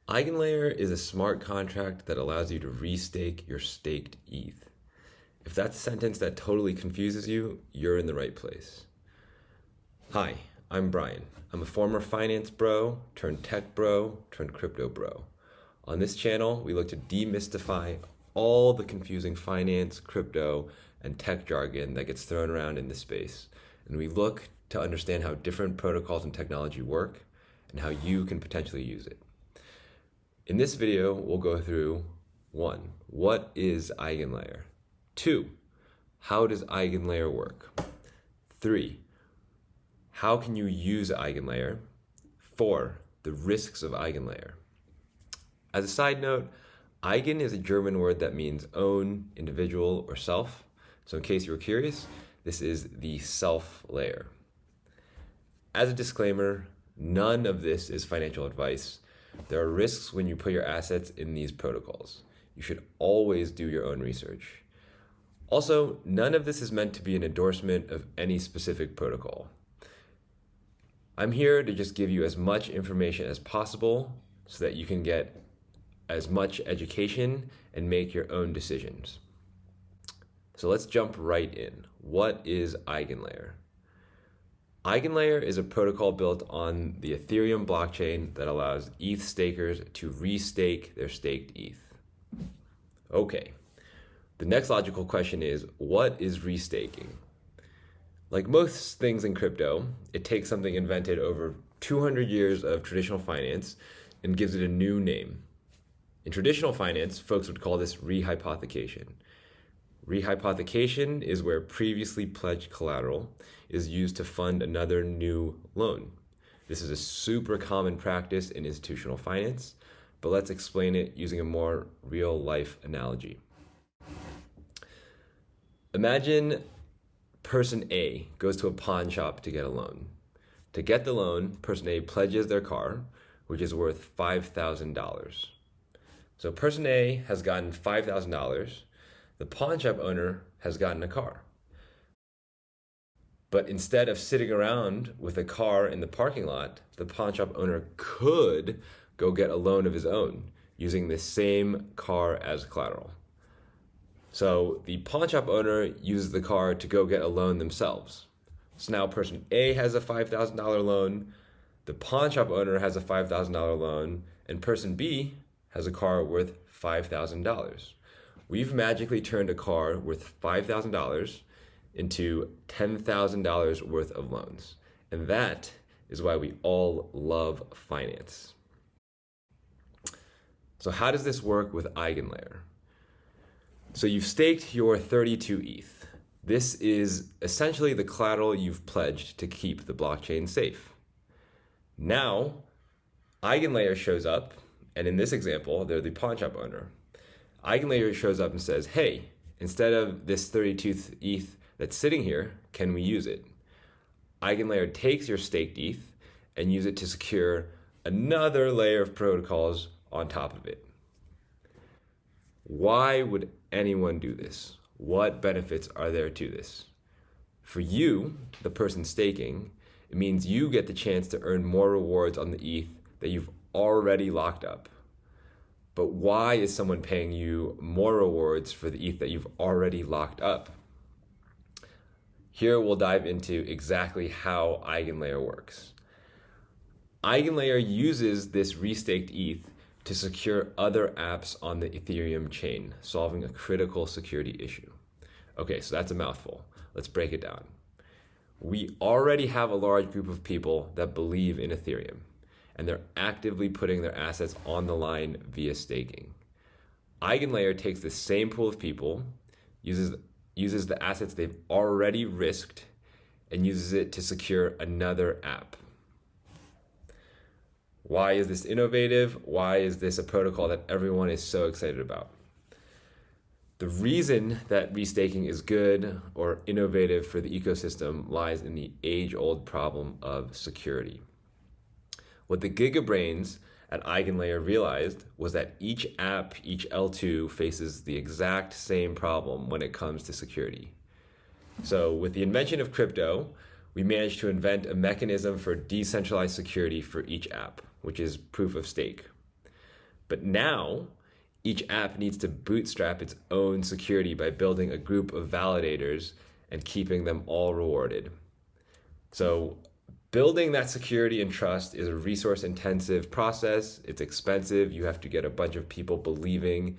EigenLayer is a smart contract that allows you to restake your staked ETH. If that's a sentence that totally confuses you, you're in the right place. Hi, I'm Brian. I'm a former finance bro, turned tech bro, turned crypto bro. On this channel, we look to demystify all the confusing finance, crypto, and tech jargon that gets thrown around in this space. And we look to understand how different protocols and technology work and how you can potentially use it. In this video, we'll go through 1. What is EigenLayer? 2. How does EigenLayer work? 3. How can you use EigenLayer? 4. The risks of EigenLayer. As a side note, Eigen is a German word that means own, individual, or self. So in case you were curious, this is the self layer. As a disclaimer, none of this is financial advice. There are risks when you put your assets in these protocols. You should always do your own research. Also, none of this is meant to be an endorsement of any specific protocol. I'm here to just give you as much information as possible so that you can get as much education and make your own decisions. So let's jump right in. What is EigenLayer? EigenLayer is a protocol built on the Ethereum blockchain that allows ETH stakers to restake their staked ETH. Okay, the next logical question is, what is restaking? Like most things in crypto, it takes something invented over 200 years of traditional finance and gives it a new name. In traditional finance, folks would call this rehypothecation. Rehypothecation is where previously pledged collateral is used to fund another new loan. This is a super common practice in institutional finance, but let's explain it using a more real-life analogy. Imagine person A goes to a pawn shop to get a loan. To get the loan, person A pledges their car, which is worth $5,000. So person A has gotten $5,000. The pawn shop owner has gotten a car. But instead of sitting around with a car in the parking lot, the pawn shop owner could go get a loan of his own using the same car as collateral. So the pawn shop owner uses the car to go get a loan themselves. So now person A has a $5,000 loan, the pawn shop owner has a $5,000 loan, and person B has a car worth $5,000. We've magically turned a car worth $5,000 into $10,000 worth of loans. And that is why we all love finance. So how does this work with EigenLayer? So you've staked your 32 ETH. This is essentially the collateral you've pledged to keep the blockchain safe. Now, EigenLayer shows up, and in this example, they're the pawn shop owner. EigenLayer shows up and says, hey, instead of this 32th ETH that's sitting here, can we use it? EigenLayer takes your staked ETH and use it to secure another layer of protocols on top of it. Why would anyone do this? What benefits are there to this? For you, the person staking, it means you get the chance to earn more rewards on the ETH that you've already locked up. But why is someone paying you more rewards for the ETH that you've already locked up? Here we'll dive into exactly how EigenLayer works. EigenLayer uses this restaked ETH to secure other apps on the Ethereum chain, solving a critical security issue. Okay, so that's a mouthful. Let's break it down. We already have a large group of people that believe in Ethereum, and they're actively putting their assets on the line via staking. EigenLayer takes the same pool of people, uses the assets they've already risked, and uses it to secure another app. Why is this innovative? Why is this a protocol that everyone is so excited about? The reason that restaking is good or innovative for the ecosystem lies in the age-old problem of security. What the gigabrains at EigenLayer realized was that each app, each L2, faces the exact same problem when it comes to security. So with the invention of crypto, we managed to invent a mechanism for decentralized security for each app, which is proof of stake. But now, each app needs to bootstrap its own security by building a group of validators and keeping them all rewarded. So building that security and trust is a resource-intensive process. It's expensive. You have to get a bunch of people believing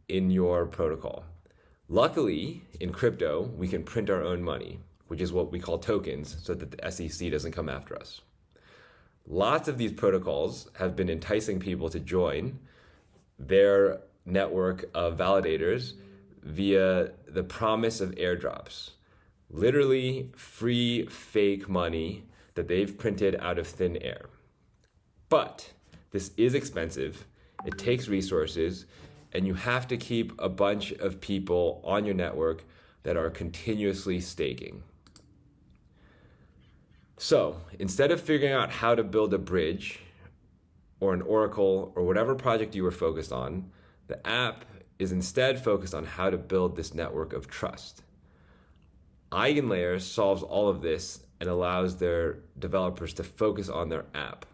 in your protocol. Luckily, in crypto, we can print our own money, which is what we call tokens, so that the SEC doesn't come after us. Lots of these protocols have been enticing people to join their network of validators via the promise of airdrops. Literally free fake money that they've printed out of thin air. But this is expensive, it takes resources, and you have to keep a bunch of people on your network that are continuously staking. So instead of figuring out how to build a bridge or an oracle or whatever project you were focused on, the app is instead focused on how to build this network of trust. EigenLayer solves all of this and allows their developers to focus on their app.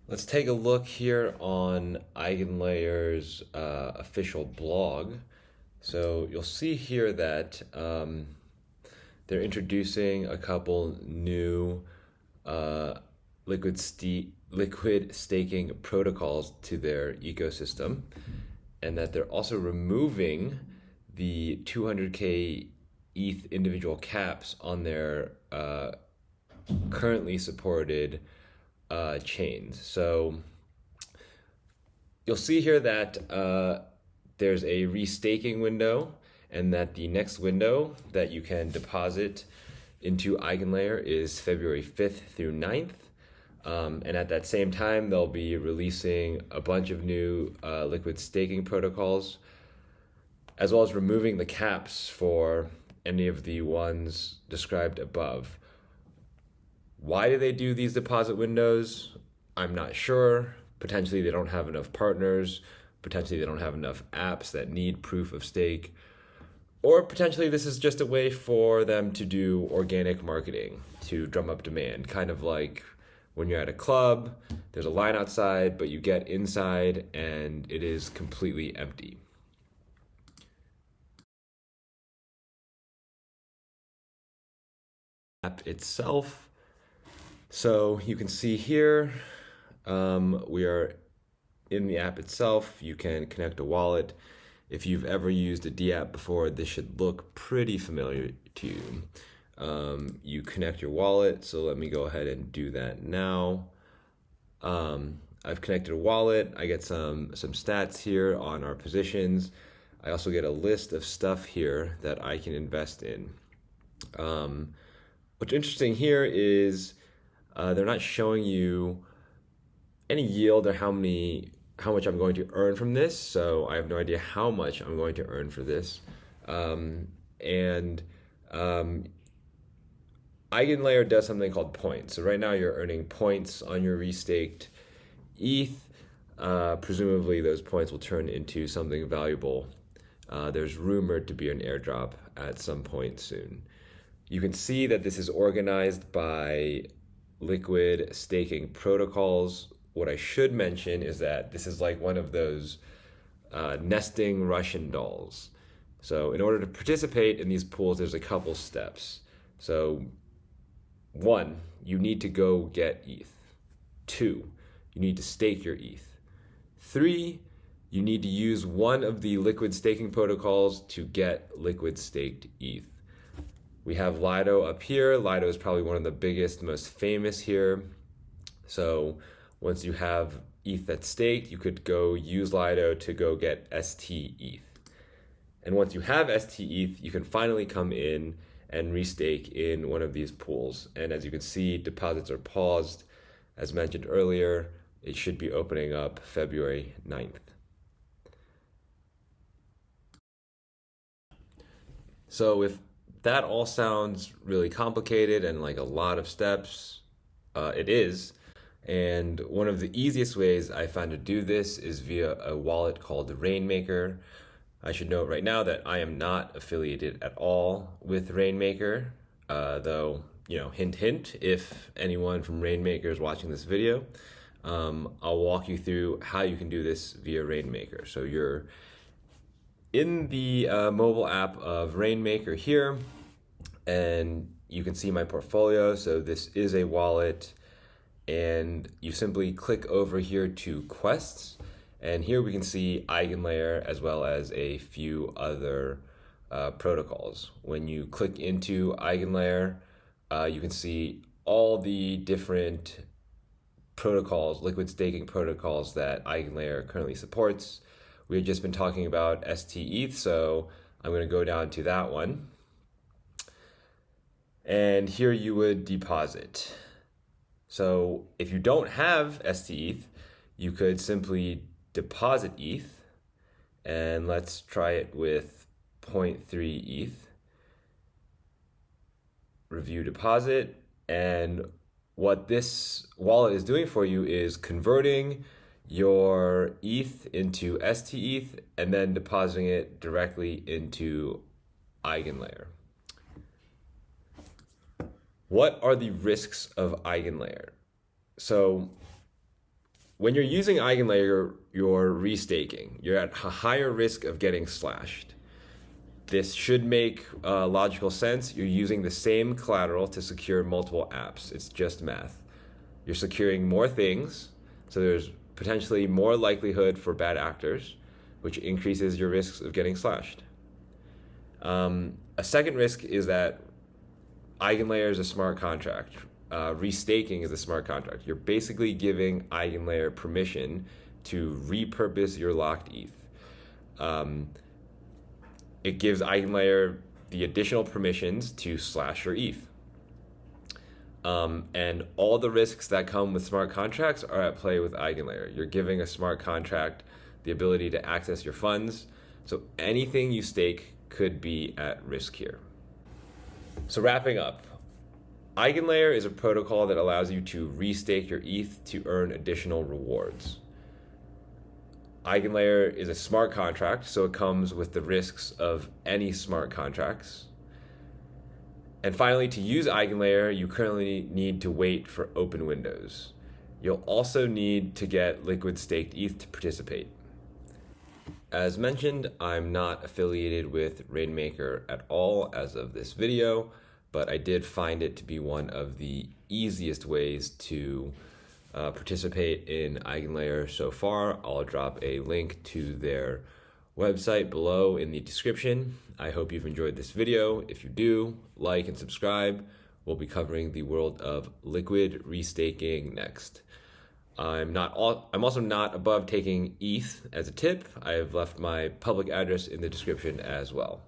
Let's take a look here on EigenLayer's official blog. So you'll see here that they're introducing a couple new liquid staking protocols to their ecosystem, and that they're also removing the 200K ETH individual caps on their currently supported chains. So you'll see here that there's a restaking window, and that the next window that you can deposit into EigenLayer is February 5th through 9th. And at that same time, they'll be releasing a bunch of new liquid staking protocols, as well as removing the caps for any of the ones described above. Why do they do these deposit windows? I'm not sure. Potentially they don't have enough partners. Potentially they don't have enough apps that need proof of stake. Or potentially this is just a way for them to do organic marketing to drum up demand, kind of like when you're at a club, there's a line outside, but you get inside and it is completely empty. App itself. So you can see here, we are in the app itself. You can connect a wallet. If you've ever used a DApp before, this should look pretty familiar to you. You connect your wallet, so let me go ahead and do that now. I've connected a wallet. I get some stats here on our positions. I also get a list of stuff here that I can invest in. What's interesting here is they're not showing you any yield or how much I'm going to earn from this, so I have no idea how much I'm going to earn for this. EigenLayer does something called points. So right now you're earning points on your restaked ETH. Presumably those points will turn into something valuable. There's rumored to be an airdrop at some point soon. You can see that this is organized by liquid staking protocols. What I should mention is that this is like one of those nesting Russian dolls. So in order to participate in these pools, there's a couple steps. So 1, you need to go get ETH. 2, you need to stake your ETH. 3, you need to use one of the liquid staking protocols to get liquid staked ETH. We have Lido up here. Lido is probably one of the biggest, most famous here. So once you have ETH that's staked, you could go use Lido to go get ST ETH. And once you have ST ETH, you can finally come in and restake in one of these pools. And as you can see, deposits are paused. As mentioned earlier, it should be opening up February 9th. So if that all sounds really complicated and like a lot of steps, it is. And one of the easiest ways I found to do this is via a wallet called Rainmaker. I should note right now that I am not affiliated at all with Rainmaker, though hint, hint, if anyone from Rainmaker is watching this video, I'll walk you through how you can do this via Rainmaker. So you're in the mobile app of Rainmaker here, and you can see my portfolio. So this is a wallet, and you simply click over here to quests, and here we can see EigenLayer as well as a few other protocols. When you click into EigenLayer, you can see all the different protocols, liquid staking protocols that EigenLayer currently supports. We've just been talking about STETH, so I'm going to go down to that one. And here you would deposit. So if you don't have STETH, you could simply deposit ETH, and let's try it with 0.3 ETH. Review deposit, and what this wallet is doing for you is converting your ETH into STETH and then depositing it directly into EigenLayer. What are the risks of EigenLayer? So when you're using EigenLayer, you're restaking. You're at a higher risk of getting slashed. This should make logical sense. You're using the same collateral to secure multiple apps. It's just math. You're securing more things, so there's potentially more likelihood for bad actors, which increases your risks of getting slashed. A second risk is that EigenLayer is a smart contract. Restaking is a smart contract. You're basically giving EigenLayer permission to repurpose your locked ETH. It gives EigenLayer the additional permissions to slash your ETH. And all the risks that come with smart contracts are at play with EigenLayer. You're giving a smart contract the ability to access your funds, so anything you stake could be at risk here. So wrapping up, EigenLayer is a protocol that allows you to restake your ETH to earn additional rewards. EigenLayer is a smart contract, so it comes with the risks of any smart contracts. And finally, to use EigenLayer, you currently need to wait for open windows. You'll also need to get liquid staked ETH to participate. As mentioned, I'm not affiliated with Rainmaker at all as of this video, but I did find it to be one of the easiest ways to participate in EigenLayer so far. I'll drop a link to their website below in the description. I hope you've enjoyed this video. If you do, like and subscribe. We'll be covering the world of liquid restaking next. I'm also not above taking ETH as a tip. I have left my public address in the description as well.